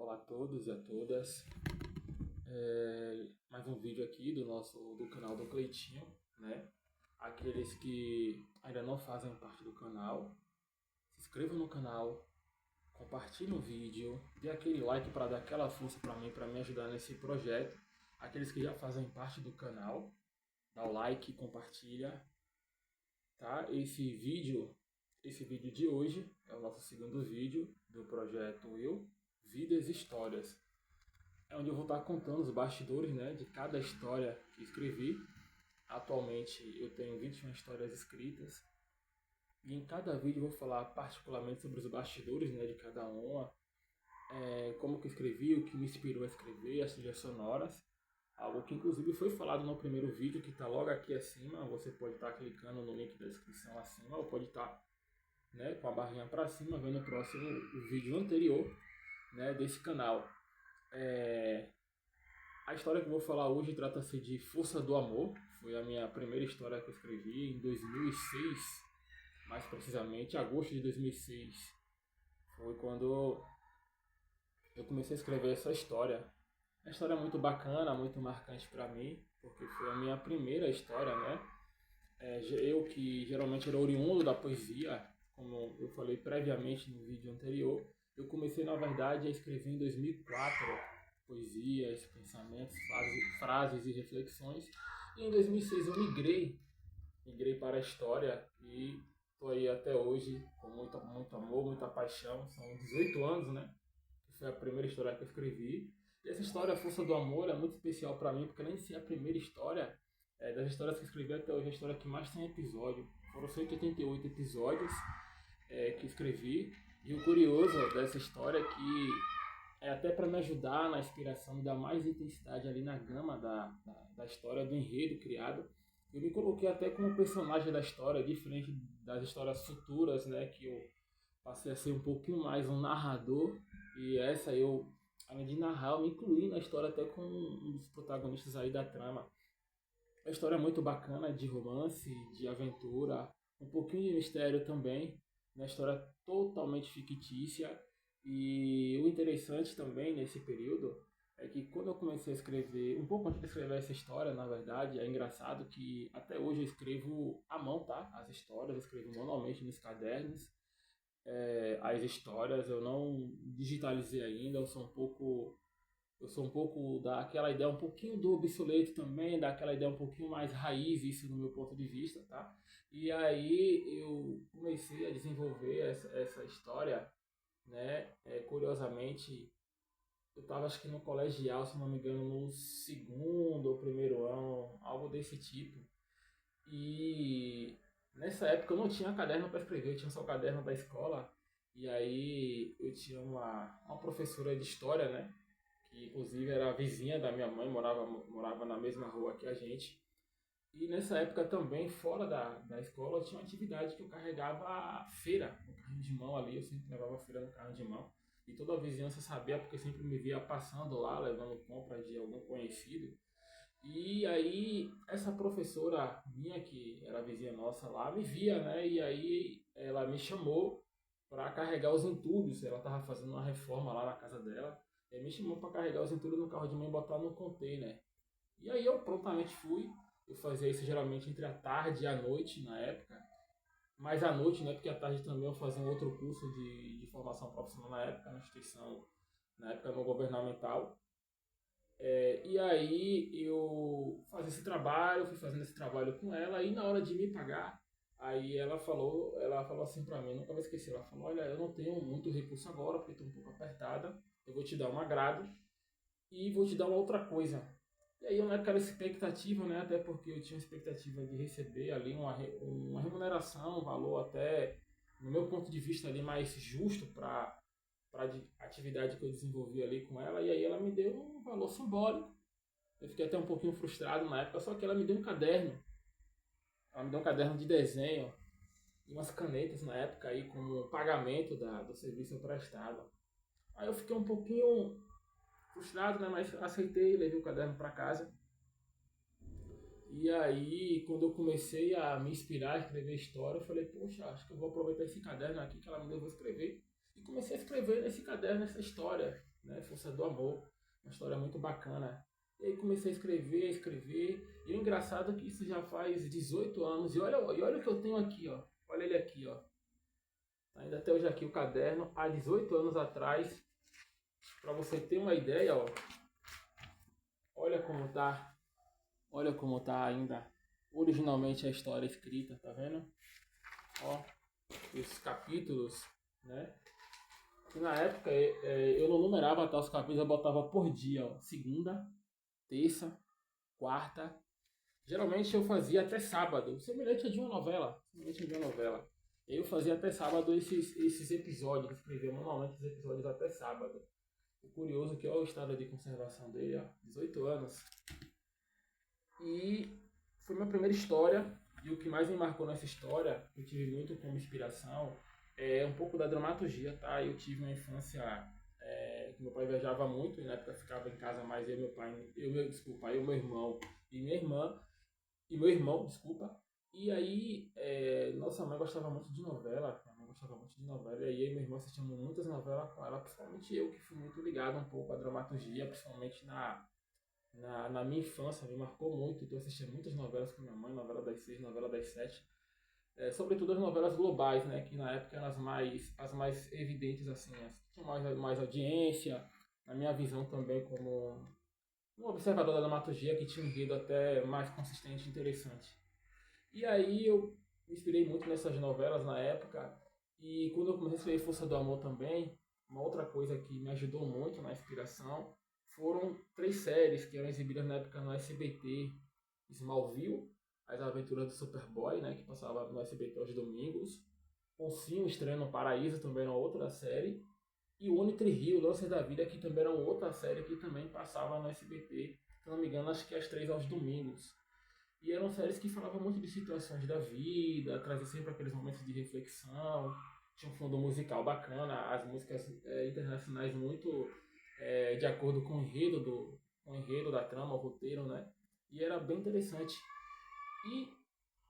Olá a todos e a todas. Mais um vídeo aqui do canal do Cleitinho, né? Aqueles que ainda não fazem parte do canal, se inscrevam no canal, compartilhem o vídeo, dê aquele like para dar aquela força para me ajudar nesse projeto. Aqueles que já fazem parte do canal, dá o like, compartilha, tá? Esse vídeo de hoje é o nosso segundo vídeo do projeto Vidas e Histórias. É onde eu vou estar contando os bastidores, né, de cada história que escrevi. Atualmente eu tenho 21 histórias escritas e em cada vídeo eu vou falar particularmente sobre os bastidores, né, de cada uma, como que eu escrevi, o que me inspirou a escrever, as trilhas sonoras. Algo que inclusive foi falado no primeiro vídeo, que está logo aqui acima. Você pode estar clicando no link da descrição acima, ou pode estar, né, com a barrinha para cima, vendo o vídeo anterior, né, desse canal. A história que eu vou falar hoje trata-se de Força do Amor. Foi a minha primeira história que eu escrevi em 2006, mais precisamente, agosto de 2006. Foi quando eu comecei a escrever essa história. A história é muito bacana, muito marcante para mim, porque foi a minha primeira história, né? Eu que geralmente era oriundo da poesia, como eu falei previamente no vídeo anterior, eu comecei na verdade a escrever em 2004 poesias, pensamentos, frases e reflexões. E em 2006 eu migrei para a história e estou aí até hoje com muito amor, muita paixão. São 18 anos, né? Que foi a primeira história que eu escrevi. E essa história, A Força do Amor, é muito especial para mim, porque além de ser a primeira história, das histórias que eu escrevi até hoje, é a história que mais tem episódio. Foram 188 episódios que escrevi. E o curioso dessa história é que até para me ajudar na inspiração, me dar mais intensidade ali na gama da história, do enredo criado. Eu me coloquei até como personagem da história, diferente das histórias futuras, né, que eu passei a ser um pouquinho mais um narrador. E além de narrar, eu me incluí na história até com um dos protagonistas aí da trama. A história é muito bacana, de romance, de aventura, um pouquinho de mistério também. Uma história totalmente fictícia. E o interessante também nesse período é que quando eu comecei a escrever, um pouco antes de escrever essa história, na verdade, é engraçado que até hoje eu escrevo à mão, tá? As histórias, eu escrevo manualmente nos cadernos. As histórias eu não digitalizei ainda, eu sou um pouco daquela ideia um pouquinho do obsoleto também, daquela ideia um pouquinho mais raiz, isso no meu ponto de vista, tá? E aí eu comecei a desenvolver essa história, né? Curiosamente, eu estava acho que no colegial, se não me engano, no segundo ou primeiro ano, algo desse tipo. E nessa época eu não tinha caderno para escrever, eu tinha só o caderno da escola. E aí eu tinha uma professora de história, né? Que inclusive era vizinha da minha mãe, morava na mesma rua que a gente. E nessa época também, fora da escola, eu tinha uma atividade que eu carregava feira no carrinho de mão ali, eu sempre levava feira no carrinho de mão. E toda a vizinhança sabia, porque sempre me via passando lá, levando compras de algum conhecido. E aí, essa professora minha, que era vizinha nossa lá, me via, né? E aí ela me chamou para carregar os entulhos. Ela estava fazendo uma reforma lá na casa dela. E me chamou para carregar os entulhos no carro de mãe e botar no container. E aí eu prontamente fui. Eu fazia isso geralmente entre a tarde e a noite na época. Mais à noite, né? Porque à tarde também eu fazia um outro curso de formação profissional na época, na instituição, na época no governamental. E aí eu fazia esse trabalho, fui fazendo esse trabalho com ela, e na hora de me pagar, aí ela falou assim pra mim, nunca vou esquecer, ela falou, olha, eu não tenho muito recurso agora, porque estou um pouco apertada, eu vou te dar um agrado e vou te dar uma outra coisa. E aí eu naquela expectativa, né, até porque eu tinha expectativa de receber ali uma remuneração, um valor até, no meu ponto de vista ali, mais justo para a atividade que eu desenvolvi ali com ela, e aí ela me deu um valor simbólico. Eu fiquei até um pouquinho frustrado na época, só que ela me deu um caderno. Ela me deu um caderno de desenho e umas canetas na época aí como pagamento do serviço prestado. Aí eu fiquei um pouquinho frustrado, né, mas aceitei, levei o caderno para casa. E aí, quando eu comecei a me inspirar a escrever história, eu falei, poxa, acho que eu vou aproveitar esse caderno aqui que ela me deu, vou escrever. E comecei a escrever nesse caderno essa história. né? Força do Amor, uma história muito bacana. E aí comecei a escrever, e o engraçado é que isso já faz 18 anos, e olha o que eu tenho aqui, ó. Olha ele aqui, ó. Tá ainda até hoje aqui o caderno, há 18 anos atrás, para você ter uma ideia, ó. Olha como tá, olha como tá ainda originalmente a história escrita, tá vendo? Ó, os capítulos, né? E na época eu não numerava tá, os capítulos, eu botava por dia, ó. Segunda, terça, quarta. Geralmente eu fazia até sábado, semelhante a de uma novela. Semelhante a de uma novela. Eu fazia até sábado esses episódios, escrevia manualmente os episódios até sábado. O curioso é que olha o estado de conservação dele, ó, 18 anos. E foi minha primeira história, e o que mais me marcou nessa história, que eu tive muito como inspiração, é um pouco da dramaturgia, tá? Eu tive uma infância que meu pai viajava muito, e na época eu ficava em casa mais eu, meu pai, meu irmão e minha irmã, e meu irmão, desculpa. E aí, nossa mãe gostava muito de novela, minha mãe gostava muito de novela, e aí eu e meu irmão assistíamos muitas novelas com ela, principalmente eu, que fui muito ligado um pouco à dramaturgia, principalmente na minha infância, me marcou muito, então eu assistia muitas novelas com minha mãe, novela das 6, novela das 7, sobretudo as novelas globais, né, que na época eram as mais evidentes, assim, as que tinham mais audiência, na minha visão também como um observador da dramaturgia que tinha um enredo até mais consistente e interessante. E aí eu me inspirei muito nessas novelas na época, e quando eu comecei a escrever Força do Amor também, uma outra coisa que me ajudou muito na inspiração foram 3 séries que eram exibidas na época no SBT: Smallville, As Aventuras do Superboy, né, que passava no SBT aos domingos, Poncinho Estranho no Paraíso, também era outra série, e o Rio, Lances da Vida, que também era outra série que também passava no SBT, se não me engano, acho que às 3 aos domingos. E eram séries que falavam muito de situações da vida, traziam sempre aqueles momentos de reflexão, tinha um fundo musical bacana, as músicas internacionais muito de acordo com o enredo da trama, o roteiro, né? E era bem interessante.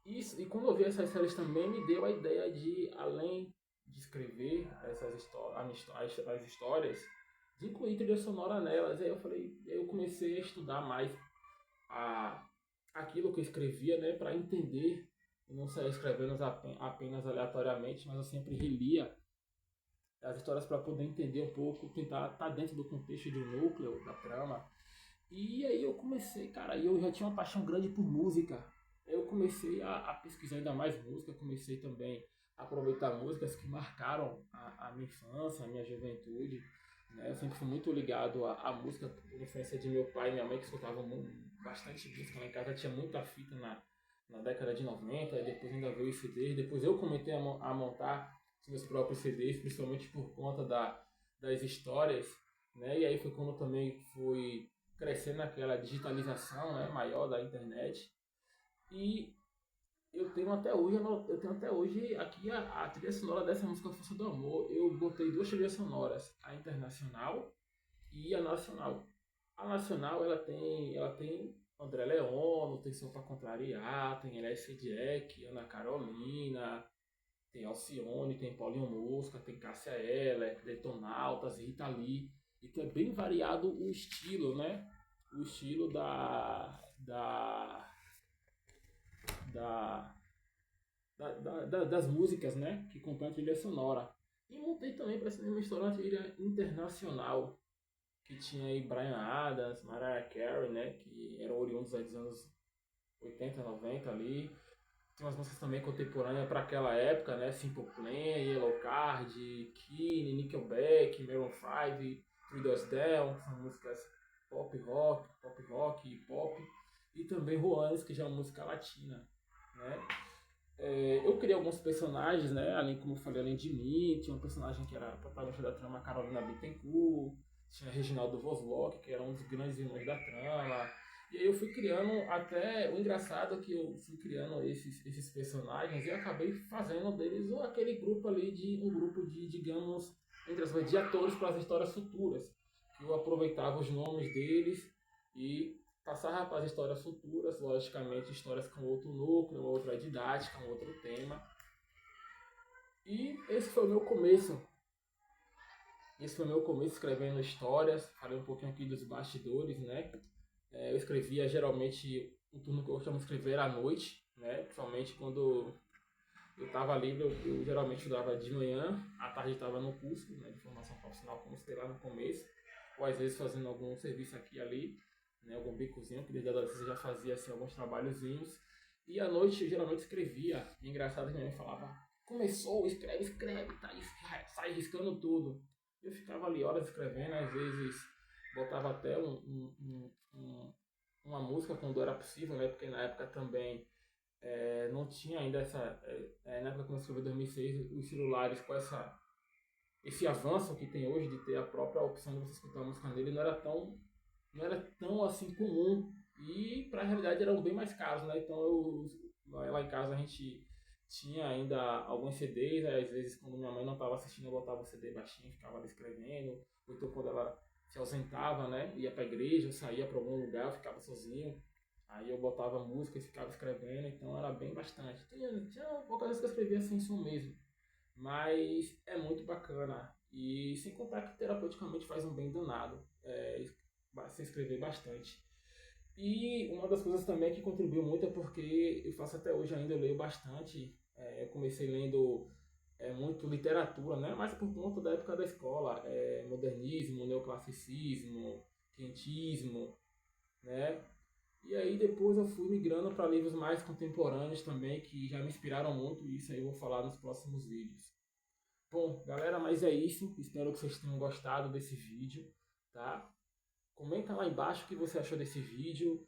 E quando eu vi essas séries também me deu a ideia de, além de escrever as histórias, de incluir trilha sonora nelas. Aí eu falei, eu comecei a estudar mais a, aquilo que eu escrevia, né, para entender. Eu não saía escrevendo apenas aleatoriamente, mas eu sempre relia as histórias para poder entender um pouco, tentar estar dentro do contexto do núcleo, da trama. E aí eu comecei, cara, e eu já tinha uma paixão grande por música. Eu comecei a pesquisar ainda mais música, comecei também a aproveitar músicas que marcaram a minha infância, a minha juventude. Né? Eu sempre fui muito ligado à música, por influência de meu pai e minha mãe, que escutavam bastante música. Lá em casa tinha muita fita na década de 90, e depois ainda veio os CDs. Depois eu comecei a montar os meus próprios CDs, principalmente por conta das histórias. Né? E aí foi quando eu também fui crescendo naquela digitalização, né, maior da internet. E eu tenho até hoje aqui a trilha sonora dessa música Força do Amor. Eu botei 2 trilhas sonoras, a internacional e a nacional. A nacional ela tem André Leone, tem Som Pra Contrariar, tem Alessia Jack, Ana Carolina, tem Alcione, tem Paulinho Mosca, tem Cássia Eller, Detonautas, Rita Lee. Então é bem variado o estilo, né? O estilo da, das músicas, né? Que compõem a trilha sonora. E montei também para essa mesma história uma trilha internacional, que tinha aí Bryan Adams, Mariah Carey, né? Que eram oriundos aí dos anos 80, 90 ali. Tem umas músicas também contemporâneas para aquela época, né? Simple Plan, Yellow Card, Keane, Nickelback, Maroon 5, Three Doors Down, são músicas pop rock e pop. E também Juanes, que já é uma música latina, né? Eu criei alguns personagens, né? Além, como eu falei, além de mim, tinha um personagem que era a protagonista da trama, Carolina Bittencourt, tinha Reginaldo Voslock, que era um dos grandes irmãos da trama. E aí eu fui criando até. O engraçado é que eu fui criando esses personagens e acabei fazendo deles aquele grupo ali de. Um grupo de, digamos, entre aspas, de atores para as histórias futuras. Que eu aproveitava os nomes deles e passava para as histórias futuras, logicamente histórias com outro núcleo, outra didática, um outro tema. E esse foi o meu começo Esse foi o meu começo escrevendo histórias. Falei um pouquinho aqui dos bastidores, né? Eu escrevia geralmente um turno que eu chamo de escrever à noite, né? Principalmente quando eu estava livre, eu geralmente estudava de manhã, à tarde estava no curso, né, de formação profissional, como citei lá no começo, ou às vezes fazendo algum serviço aqui e ali, né, algum bicozinho, que desde a adolescência eu já fazia assim, alguns trabalhozinhos. E à noite eu geralmente escrevia. E engraçado que minha mãe falava: começou, escreve, escreve, tá, sai riscando tudo. Eu ficava ali horas escrevendo, às vezes botava até uma música quando era possível, né, porque na época também não tinha ainda essa. Na época que eu escrevi em 2006, os celulares com esse avanço que tem hoje de ter a própria opção de você escutar a música nele não era tão assim comum. E para a realidade eram bem mais caros, né? Então lá em casa a gente tinha ainda alguns CDs, aí, às vezes quando minha mãe não estava assistindo eu botava o CD baixinho, ficava ali escrevendo, ou então quando ela se ausentava, né? Ia para a igreja, saía para algum lugar, eu ficava sozinho. Aí eu botava música e ficava escrevendo, então era bem bastante. Tinha poucas vezes que eu escrevia assim, som mesmo. Mas é muito bacana. E sem contar que terapeuticamente faz um bem danado. Se escrever bastante. E uma das coisas também que contribuiu muito é porque eu faço até hoje ainda, eu leio bastante. Eu comecei lendo muito literatura, né? Mas por conta da época da escola. Modernismo, neoclassicismo, quentismo, né? E aí depois eu fui migrando para livros mais contemporâneos também, que já me inspiraram muito, e isso aí eu vou falar nos próximos vídeos. Bom, galera, mas é isso. Espero que vocês tenham gostado desse vídeo, tá? Comenta lá embaixo o que você achou desse vídeo,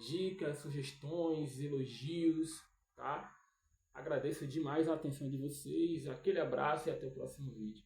dicas, sugestões, elogios, tá? Agradeço demais a atenção de vocês, aquele abraço e até o próximo vídeo.